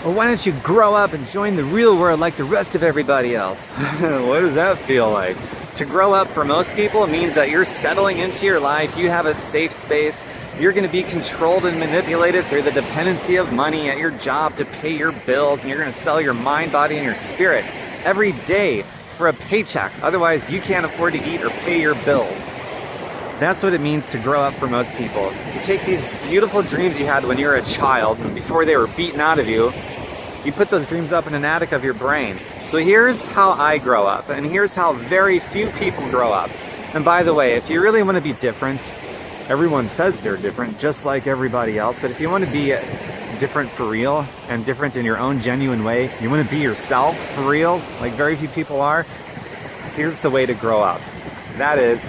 Or why don't you grow up and join the real world like the rest of everybody else? What does that feel like? To grow up for most people means that you're settling into your life, you have a safe space, you're going to be controlled and manipulated through the dependency of money at your job to pay your bills, and you're going to sell your mind, body, and your spirit every day for a paycheck. Otherwise, you can't afford to eat or pay your bills. That's what it means to grow up for most people. You take these beautiful dreams you had when you were a child, before they were beaten out of you, you put those dreams up in an attic of your brain. So here's how I grow up, and here's how very few people grow up. And by the way, if you really want to be different, everyone says they're different, just like everybody else, but if you want to be different for real, and different in your own genuine way, you want to be yourself for real, like very few people are, here's the way to grow up. That is,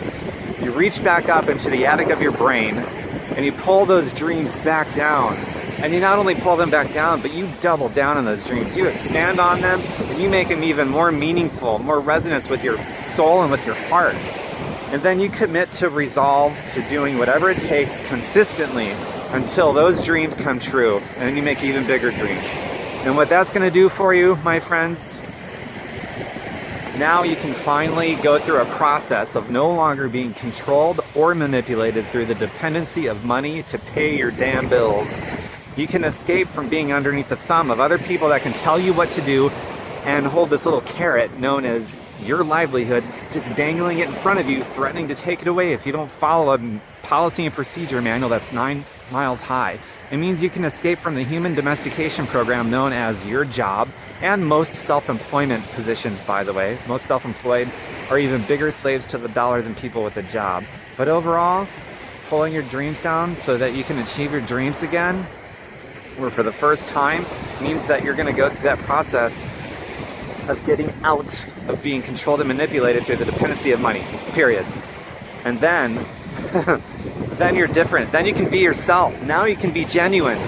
you reach back up into the attic of your brain, and you pull those dreams back down. And you not only pull them back down, but you double down on those dreams. You expand on them, and you make them even more meaningful, more resonance with your soul and with your heart. And then you commit to resolve to doing whatever it takes consistently until those dreams come true. And then you make even bigger dreams. And what that's going to do for you, my friends, now you can finally go through a process of no longer being controlled or manipulated through the dependency of money to pay your damn bills. You can escape from being underneath the thumb of other people that can tell you what to do and hold this little carrot known as your livelihood, just dangling it in front of you, threatening to take it away if you don't follow a policy and procedure manual that's 9 miles high. It means you can escape from the human domestication program known as your job, and most self-employment positions, by the way. Most self-employed are even bigger slaves to the dollar than people with a job. But overall, pulling your dreams down so that you can achieve your dreams again, or for the first time, means that you're going to go through that process of getting out of being controlled and manipulated through the dependency of money, period. And then, then you're different. Then you can be yourself. Now you can be genuine.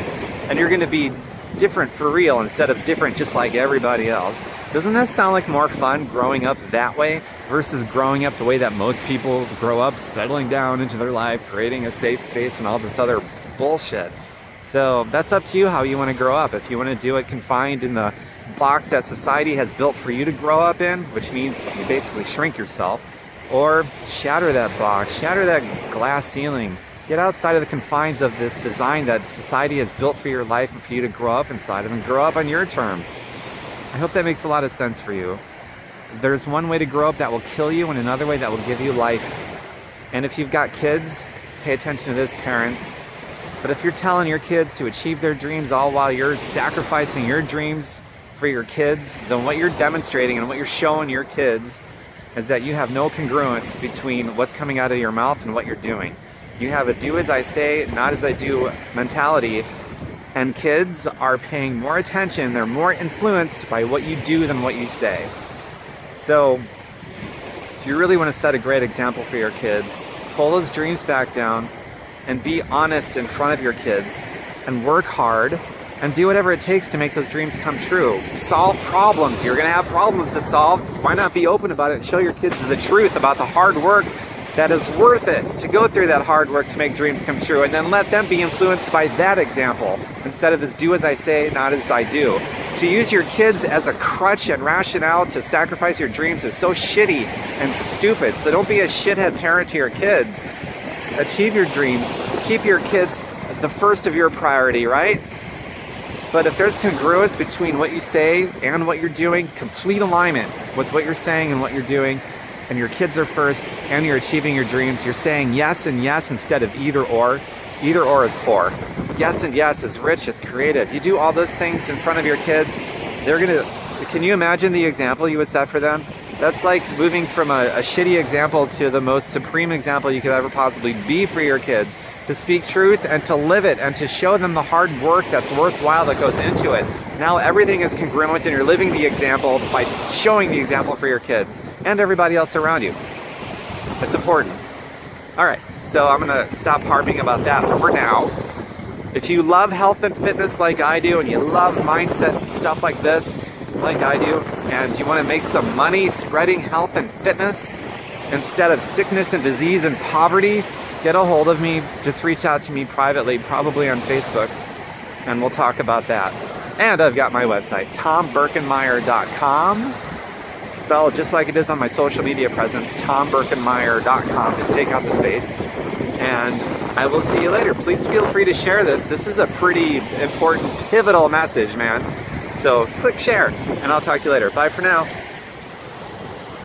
And you're going to be different for real instead of different just like everybody else. Doesn't that sound like more fun growing up that way versus growing up the way that most people grow up, settling down into their life, creating a safe space and all this other bullshit? So that's up to you how you want to grow up. If you want to do it confined in the box that society has built for you to grow up in, which means you basically shrink yourself, or shatter that box, shatter that glass ceiling, get outside of the confines of this design that society has built for your life and for you to grow up inside of, and grow up on your terms. I hope that makes a lot of sense for you. There's one way to grow up that will kill you and another way that will give you life. And if you've got kids, pay attention to this, parents. But if you're telling your kids to achieve their dreams all while you're sacrificing your dreams for your kids, then what you're demonstrating and what you're showing your kids is that you have no congruence between what's coming out of your mouth and what you're doing. You have a do as I say, not as I do mentality, and kids are paying more attention, they're more influenced by what you do than what you say. So, if you really want to set a great example for your kids, pull those dreams back down and be honest in front of your kids and work hard and do whatever it takes to make those dreams come true. Solve problems. You're going to have problems to solve. Why not be open about it and show your kids the truth about the hard work that is worth it to go through that hard work to make dreams come true, and then let them be influenced by that example instead of this do as I say, not as I do. To use your kids as a crutch and rationale to sacrifice your dreams is so shitty and stupid. So don't be a shithead parent to your kids. Achieve your dreams. Keep your kids the first of your priority, right? But if there's congruence between what you say and what you're doing, complete alignment with what you're saying and what you're doing, and your kids are first and you're achieving your dreams, you're saying yes and yes instead of either or. Either or is poor. Yes and yes is rich, is creative. You do all those things in front of your kids, they're gonna, can you imagine the example you would set for them? That's like moving from a shitty example to the most supreme example you could ever possibly be for your kids. To speak truth and to live it and to show them the hard work that's worthwhile that goes into it. Now everything is congruent and you're living the example by showing the example for your kids and everybody else around you. It's important. All right, so I'm gonna stop harping about that for now. If you love health and fitness like I do, and you love mindset and stuff like this like I do, and you wanna make some money spreading health and fitness instead of sickness and disease and poverty, get a hold of me. Just reach out to me privately, probably on Facebook, and we'll talk about that. And I've got my website, tombirkenmeyer.com. Spelled just like it is on my social media presence, tombirkenmeyer.com. Just take out the space. And I will see you later. Please feel free to share this. This is a pretty important, pivotal message, man. So click share, and I'll talk to you later. Bye for now.